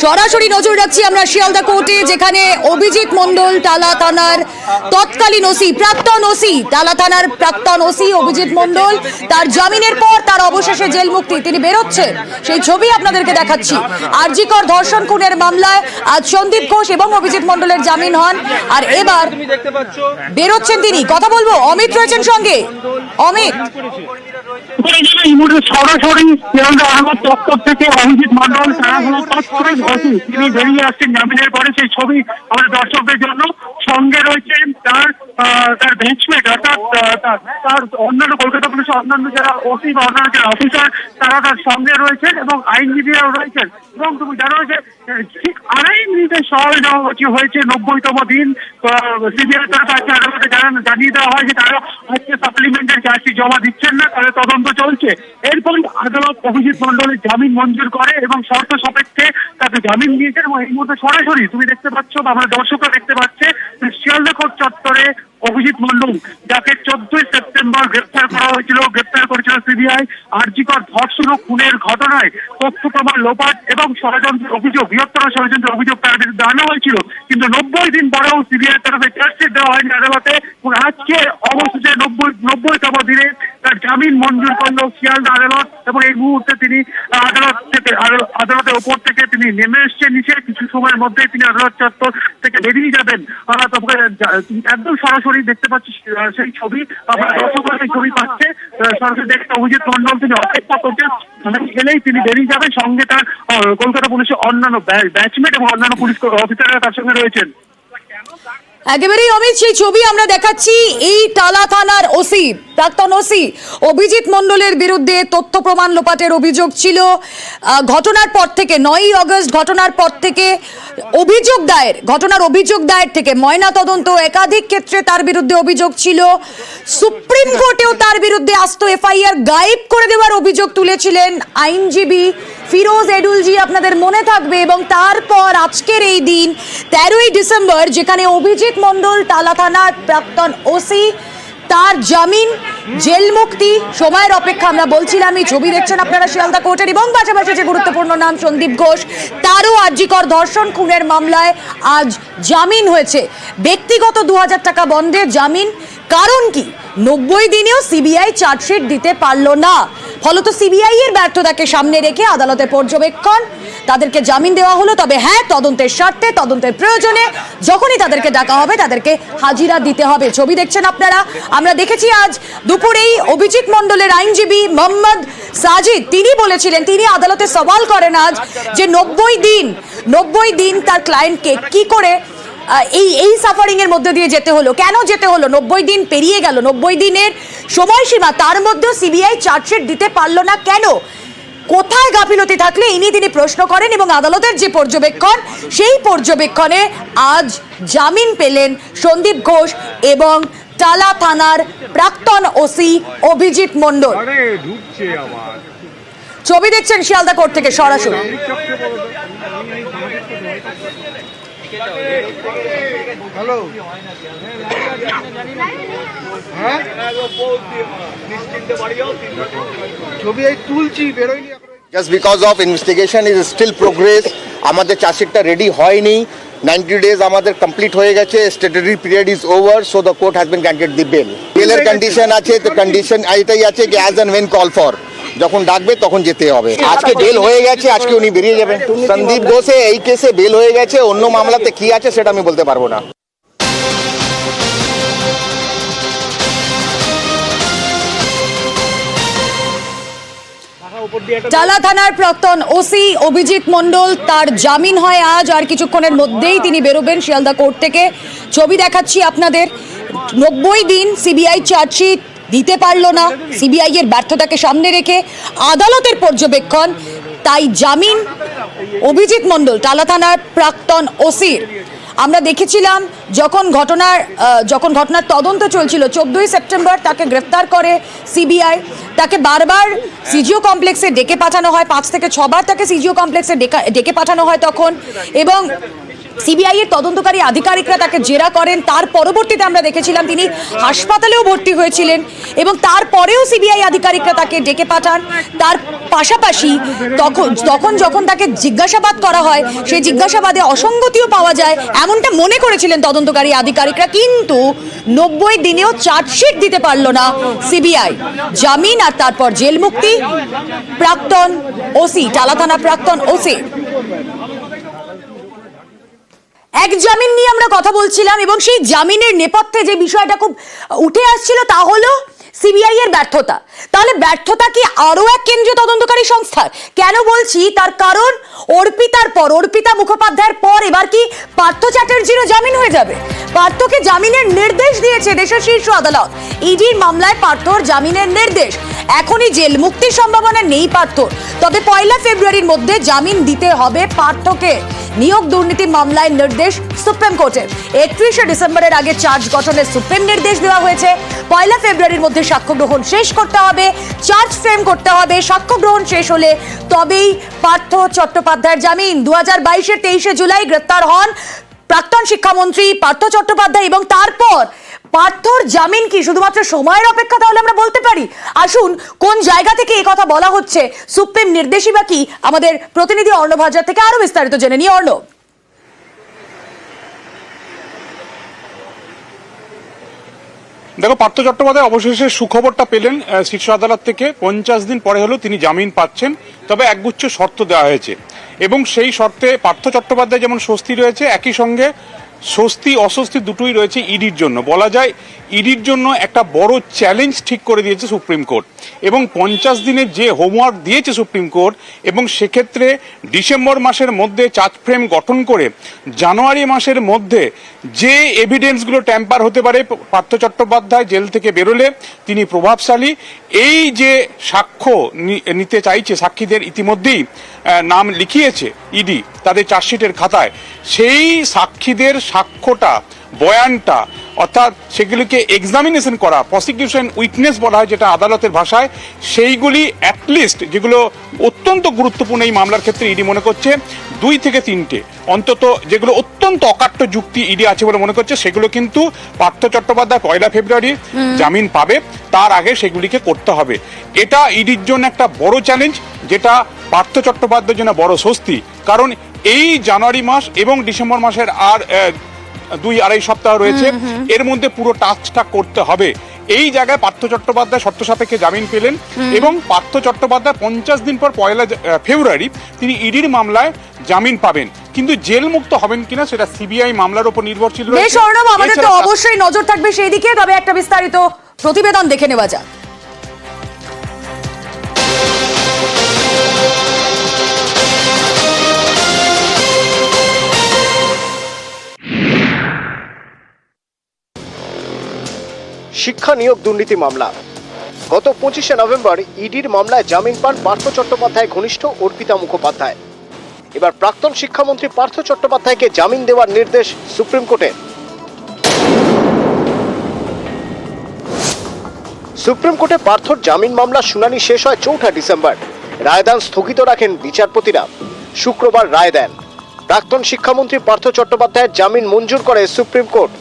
সরাসরি নজর রাখছি আমরা শিয়ালদা কোর্টে, যেখানে অভিজিৎ মণ্ডল টালা থানার তৎকালীন ওসি, প্রাক্তন ওসি, টালা থানার প্রাক্তন ওসি অভিজিৎ মণ্ডল, তার জামিনের পর তার অবশেষে জেল মুক্তি, তিনি বেরোচ্ছেন, সেই ছবি আপনাদেরকে দেখাচ্ছি। আরজিকর ধর্ষণ খুনের মামলায় আজ সন্দীপ ঘোষ এবং অভিজিৎ মণ্ডলের জামিন হন, আর এবার বেরোচ্ছেন তিনি। কথা বলবো, অমিত রয়েছেন সঙ্গে। অমিত, সরাসরি শিয়ালদা আদালত দপ্তর থেকে অভিজিৎ মণ্ডল তিনি বেরিয়ে আসছেন জামিনের পরে, সেই ছবি আমাদের দর্শকদের জন্য। সঙ্গে রয়েছেন তার বেঞ্চমেট, অর্থাৎ তার অন্যান্য কলকাতা পুলিশের অন্যান্য যারা ওসি বা অন্যান্য যারা অফিসার, তারা তার সঙ্গে রয়েছেন এবং আইনজীবীরাও রয়েছেন। এবং তুমি জানো যে ঠিক 2.5 মিনিটের সময় হয়েছে 90তম দিন। সিবিআই তরফে আজকে আদালতে জানিয়ে দেওয়া হয় যে তারা আজকে সাপ্লিমেন্টারি চার্জশিট জমা দিচ্ছেন না, তাদের তদন্ত চলছে। এরপর আদালত অভিজিৎ মণ্ডলের জামিন মঞ্জুর করে এবং শর্ত সাপেক্ষে তাকে জামিন দিয়েছেন। এবং এই মুহূর্তে সরাসরি তুমি দেখতে পাচ্ছ বা আমাদের দর্শকরা দেখতে পাচ্ছে শিয়ালদা কোর্ট চত্বরে অভিজিৎ মণ্ডল, যাকে 14ই সেপ্টেম্বর গ্রেপ্তার করা হয়েছিল, গ্রেপ্তার করেছিল সিবিআই আরজিকর ধর্ষণ ও খুনের ঘটনায় তথ্য প্রমাণ লোপাট এবং ষড়যন্ত্রের অভিযোগ, বৃহত্তর ষড়যন্ত্রের অভিযোগ তার বিরুদ্ধে আনা হয়েছিল। কিন্তু 90 দিন পরেও সিবিআই তরফে চার্জশিট দেওয়া হয়নি আদালতে। আজকে অবশেষে 90তম দিনে তার জামিন মঞ্জুর করলো শিয়ালদা আদালত। এবং এই মুহূর্তে তিনি আদালতের ওপর থেকে তিনি নেমে এসছেন নিচে। কিছু সময়ের মধ্যেই তিনি আদালত চত্বর থেকে বেরিয়ে যাবেন। একদম সরাসরি দেখতে পাচ্ছি সেই ছবি, আপনার দর্শকরা সেই ছবি পাচ্ছে। সরাসরি দেখতে অভিজিৎ মণ্ডল তিনি অপেক্ষা করছেন, এলেই তিনি বেরিয়ে যাবেন। সঙ্গে তার কলকাতা পুলিশের অন্যান্য ব্যাচমেট এবং অন্যান্য পুলিশ অফিসাররা তার সঙ্গে রয়েছেন। একেবারেই অমিত, সেই ছবি আমরা দেখাচ্ছি। এই টালা থানার ওসি, প্রাক্তন ওসি অভিজিৎ মণ্ডলের বিরুদ্ধে তথ্য প্রমাণ লোপাটের অভিযোগ ছিল। ঘটনার পর থেকে 9ই আগস্ট ঘটনার পর থেকে ঘটনার অভিযোগ দায়ের থেকে ময়না তদন্ত, একাধিক ক্ষেত্রে তার বিরুদ্ধে অভিযোগ ছিল। সুপ্রিম কোর্টেও তার বিরুদ্ধে আস্ত এফআইআর গায়েব করে দেওয়ার অভিযোগ তুলেছিলেন আইনজীবী ফিরোজ এডুলজি, আপনাদের মনে থাকবে। এবং তারপর আজকের এই দিন 13ই ডিসেম্বর, যেখানে অভিজিৎ মণ্ডল টালা থানার প্রাক্তন ওসি, তার জামিন, জেল মুক্তি, সময়ের অপেক্ষা। আমরা বলছিলাম, এই ছবি দেখছেন আপনারা শিয়ালদা কোর্টের। এবং পাশাপাশি যে গুরুত্বপূর্ণ নাম সন্দীপ ঘোষ, তারও আরজিকর ধর্ষণ খুনের মামলায় আজ জামিন হয়েছে। ব্যক্তিগত 2000 টাকা বন্ধে জামিন। কারণ কি? 90 দিনেও সিবিআই চার্জশিট দিতে পারল না। ফলত সিবিআই এর ব্যর্থতাকে সামনে রেখে আদালতের পর্যবেক্ষণ, তাদেরকে জামিন দেওয়া হলো। তবে হ্যাঁ, তদন্তের স্বার্থে, তদন্তের প্রয়োজনে যখনই তাদেরকে ডাকা হবে তাদেরকে হাজিরা দিতে হবে। ছবি দেখছেন আপনারা। আমরা দেখেছি আজ দুপুরেই অভিজিৎ মণ্ডলের আইনজীবী মোহাম্মদ সাজিদ, তিনি বলেছিলেন, তিনি আদালতে সওয়াল করেন আজ যে 90 দিন তার ক্লায়েন্টকে কি করে এই সাফারিং এর মধ্যে দিয়ে যেতে হলো, কেন যেতে হলো। 90 দিন পেরিয়ে গেল, 90 দিনের সময়সীমা, তার মধ্যেও সিবিআই চার্জশিট দিতে পারলো না কেন? কোথায় গাফিলতি থাকলে ইনি তিনি প্রশ্ন করেন। এবং আদালতের যে পর্যবেক্ষণ, সেই পর্যবেক্ষণে আজ জামিন পেলেন সন্দীপ ঘোষ এবং টালা থানার প্রাক্তন ওসি অভিজিৎ মণ্ডল। ছবি দেখছেন শিয়ালদা কোর্ট থেকে সরাসরি। Just because of investigation is still progress, আমাদের চার্জশিটটা রেডি হয়নি। 90 days আমাদের কমপ্লিট হয়ে গেছে, statutory period is over, so the court has been granted the bail. বেলের কন্ডিশন আছে, তো কন্ডিশন এটাই আছে কি as and when call for, যখন ডাকবে তখন যেতে হবে। আজকে বেল হয়ে গেছে, আজকে উনি বেরিয়ে যাবেন। সন্দীপ ঘোষে এই কেসে বেল হয়ে গেছে, অন্য মামলাতে কি আছে সেটা আমি বলতে পারবো না। টালা থানার প্রাক্তন ওসি অভিজিৎ মণ্ডল, তার জামিন হয় আজ, আর কিছুক্ষণের মধ্যেই তিনি বেরোবেন শিয়ালদা কোর্ট থেকে। ছবি দেখাচ্ছি আপনাদের। 90 দিন সিবিআই চার্জশিট দিতে পারল না, সিবিআই এর ব্যর্থতাকে সামনে রেখে আদালতের পর্যবেক্ষণ, তাই জামিন অভিজিৎ মণ্ডল টালা থানার প্রাক্তন ওসির। আমরা দেখেছিলাম যখন ঘটনার তদন্ত চলছিল, 14ই সেপ্টেম্বর তাকে গ্রেফতার করে সিবিআই। তাকে বারবার সিজিও কমপ্লেক্সে ডেকে পাঠানো হয়, 5 থেকে 6 বার তাকে সিজিও কমপ্লেক্সে ডেকে পাঠানো হয় তখন। এবং সিবিআই এর তদন্তকারী আধিকারিকরা তাকে জেরা করেন, তার পরবর্তীতে আমরা দেখেছিলাম তিনি হাসপাতালেও ভর্তি হয়েছিলেন এবং তারপরেও সিবিআই আধিকারিকরা তাকে ডেকে পাঠান। তার পাশাপাশি যখন তাকে জিজ্ঞাসাবাদ করা হয় সেই জিজ্ঞাসাবাদে অসঙ্গতিও পাওয়া যায় এমনটা মনে করেছিলেন তদন্তকারী আধিকারিকরা, কিন্তু 90 দিনেও চার্জশিট দিতে পারল না সিবিআই। জামিন আর তারপর জেল মুক্তি প্রাক্তন ওসি, টালা থানা প্রাক্তন ওসি। এক জামিন নিয়ে আমরা কথা বলছিলাম এবং সেই জামিনের নেপথ্যে যে বিষয়টা খুব উঠে আসছিল তা হলো সিবিআই এর ব্যর্থতা। তাহলে ব্যর্থতা কি আরো এক কেন্দ্রীয় তদন্তকারী সংস্থার? কেন বলছি তার কারণ অর্পিতা মুখোপাধ্যায়ের পর এবার কি পার্থ চ্যাটার্জিরও জামিন হয়ে যাবে? পার্থকে জামিনের নির্দেশ দিয়েছে দেশের শীর্ষ আদালত। ইডির মামলায় পার্থর জামিনের নির্দেশ। এখনই জেল মুক্তির সম্ভাবনা নেই পার্থর, তবে 1 ফেব্রুয়ারির মধ্যে জামিন দিতে হবে পার্থকে। নিয়োগ দুর্নীতি মামলায় নির্দেশ সুপ্রিম কোর্টের। 31 ডিসেম্বরের আগে চার্জ গঠনের সুপ্রিম নির্দেশ দেওয়া হয়েছে। 1 ফেব্রুয়ারির মধ্যে সাক্ষ্য গ্রহণ শেষ করতে হবে, চার্জ ফ্রেম করতে হবে। সাক্ষ্য গ্রহণ শেষ হলে তবেই পার্থ চট্টোপাধ্যায়ের জামিন। 2022-এর 23 জুলাই গ্রেপ্তার হন প্রাক্তন শিক্ষামন্ত্রী পার্থ চট্টোপাধ্যায় এবং তারপর পার্থর জামিন কি শুধুমাত্র সময়ের অপেক্ষা? তাহলে আমরা বলতে পারি। আসুন কোন জায়গা থেকে এই কথা বলা হচ্ছে, সুপ্রিম নির্দেশই বা কি, আমাদের প্রতিনিধি অর্ণব হাজরা থেকে আরো বিস্তারিত জেনে নিই। অর্ণব, দেখো, পার্থ চট্টোপাধ্যায় অবশেষে সুখবরটা পেলেন শীর্ষ আদালত থেকে। 50 দিন পরে হলেও তিনি জামিন পাচ্ছেন, তবে একগুচ্ছ শর্ত দেওয়া হয়েছে এবং সেই শর্তে পার্থ চট্টোপাধ্যায় যেমন স্বস্তি রয়েছে, একই সঙ্গে স্বস্তি অস্বস্তি দুটোই রয়েছে ইডির জন্য। বলা যায় ইডির জন্য একটা বড় চ্যালেঞ্জ ঠিক করে দিয়েছে সুপ্রিম কোর্ট এবং 50 দিনের যে হোমওয়ার্ক দিয়েছে সুপ্রিম কোর্ট, এবং সেক্ষেত্রে ডিসেম্বর মাসের মধ্যে চার্জ ফ্রেম গঠন করে জানুয়ারি মাসের মধ্যে যে এভিডেন্সগুলো ট্যাম্পার হতে পারে, পার্থ চট্টোপাধ্যায় জেল থেকে বেরোলে তিনি প্রভাবশালী, এই যে সাক্ষ্য নিতে চাইছে, সাক্ষীদের ইতিমধ্যেই নাম লিখিয়েছে ইডি তাদের চার্জশিটের খাতায়, সেই সাক্ষীদের সাক্ষ্যটা, বয়ানটা, অর্থাৎ সেগুলিকে এক্সামিনেশন করা, প্রসিকিউশন উইটনেস বলা হয় যেটা আদালতের ভাষায়, সেইগুলি অ্যাটলিস্ট যেগুলো অত্যন্ত গুরুত্বপূর্ণ এই মামলার ক্ষেত্রে ইডি মনে করছে 2 থেকে 3টে অন্তত যেগুলো অত্যন্ত অকাট্য যুক্তি ইডি আছে বলে মনে করছে, সেগুলো কিন্তু পার্থ চট্টোপাধ্যায় 1 ফেব্রুয়ারি জামিন পাবে, তার আগে সেগুলিকে করতে হবে। এটা ইডির জন্য একটা বড় চ্যালেঞ্জ, যেটা পার্থ চট্টোপাধ্যায়ের জন্য বড় স্বস্তি। কারণ এই জানুয়ারি মাস এবং ডিসেম্বর মাসের আর 2-2.5 সপ্তাহ রয়েছে, এর মধ্যে পুরো টাস্কটা করতে হবে। এই জায়গায় পার্থ চট্টোপাধ্যায় শর্ত সাপেক্ষে জামিন পেলেন এবং পার্থ চট্টোপাধ্যায় 50 দিন পর 1 ফেব্রুয়ারি তিনি ইডির মামলায় জামিন পাবেন, কিন্তু জেল মুক্ত হবেন কিনা সেটা সিবিআই মামলার উপর নির্ভরশীল রয়েছে। বেশ অর্ণব, আমাদের তো অবশ্যই নজর থাকবে সেই দিকে, তবে একটা বিস্তারিত প্রতিবেদন দেখে নেওয়া যাক। শিক্ষা নিয়োগ দুর্নীতি মামলা। গত 25 নভেম্বর ইডির মামলায় জামিন পান পার্থ চট্টোপাধ্যায় ঘনিষ্ঠ অর্পিতা মুখোপাধ্যায়। এবার প্রাক্তন শিক্ষামন্ত্রী পার্থ চট্টোপাধ্যায়কে জামিন দেওয়ার নির্দেশ সুপ্রিম কোর্টের। সুপ্রিম কোর্টে পার্থর জামিন মামলার শুনানি শেষ হয় 4 ডিসেম্বর। রায়দান স্থগিত রাখেন বিচারপতিরা। শুক্রবার রায় দেন। প্রাক্তন শিক্ষামন্ত্রী পার্থ চট্টোপাধ্যায়ের জামিন মঞ্জুর করে সুপ্রিম কোর্ট।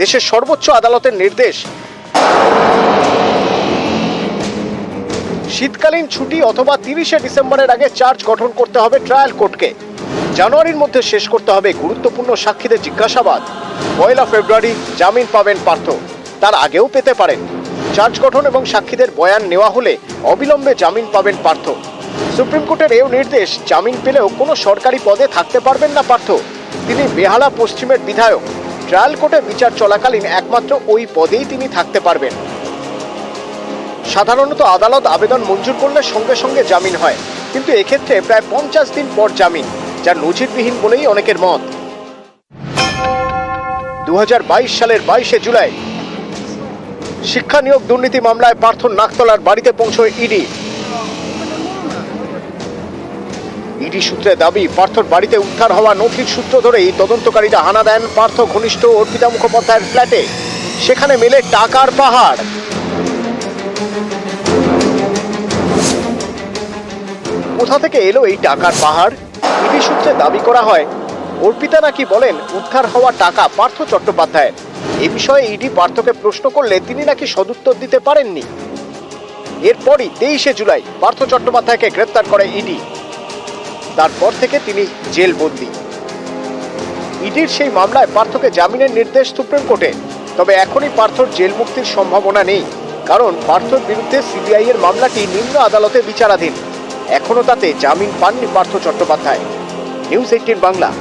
দেশের সর্বোচ্চ আদালতের নির্দেশ, শীতকালীন ছুটি অথবা 30 ডিসেম্বরের আগে চার্জ গঠন করতে হবে ট্রায়াল কোর্টকে। জানুয়ারির মধ্যে শেষ করতে হবে গুরুত্বপূর্ণ সাক্ষীদের জিজ্ঞাসাবাদ। 1 ফেব্রুয়ারি জামিন পাবেন পার্থ, তার আগেও পেতে পারেন। চার্জ গঠন এবং সাক্ষীদের বয়ান নেওয়া হলে অবিলম্বে জামিন পাবেন পার্থ। সুপ্রিম কোর্টের এই নির্দেশ, জামিন পেলেও কোনো সরকারি পদে থাকতে পারবেন না পার্থ। তিনি বেহালা পশ্চিমের বিধায়ক। ট্রায়াল কোর্টে বিচার চলাকালীন একমাত্র ওই পদেই তিনি থাকতে পারবেন। সাধারণত আদালত আবেদন মঞ্জুর করলে সঙ্গে সঙ্গে জামিন হয়, কিন্তু এক্ষেত্রে প্রায় 50 দিন পর জামিন, যা নজিরবিহীন বলেই অনেকের মত। 2022 সালের 22 জুলাই শিক্ষা নিয়োগ দুর্নীতি মামলায় পার্থ নাকতলার বাড়িতে পৌঁছয় ইডি। ইডি সূত্রে দাবি, পার্থর বাড়িতে উদ্ধার হওয়া নথির সূত্র ধরেই তদন্তকারীরা হানা দেন পার্থ ঘনিষ্ঠ অর্পিতা মুখোপাধ্যায়ের ফ্ল্যাটে। সেখানে মেলে টাকার পাহাড়। কোথা থেকে এলো এই টাকার পাহাড়? ইডি সূত্রে দাবি করা হয়, অর্পিতা নাকি বলেন উদ্ধার হওয়া টাকা পার্থ চট্টোপাধ্যায়ের। এ বিষয়ে ইডি পার্থকে প্রশ্ন করলে তিনি নাকি সদুত্তর দিতে পারেননি। এরপরই 23শে জুলাই পার্থ চট্টোপাধ্যায়কে গ্রেপ্তার করে ইডি। তারপর থেকে তিনি জেলবন্দি। ইডির সেই মামলায় পার্থকে জামিনের নির্দেশ সুপ্রিম কোর্টে। তবে এখনই পার্থর জেল মুক্তির সম্ভাবনা নেই, কারণ পার্থর বিরুদ্ধে সিবিআই এর মামলাটি নিম্ন আদালতে বিচারাধীন। এখনো তাতে জামিন পাননি পার্থ চট্টোপাধ্যায়। নিউজ 18 বাংলা।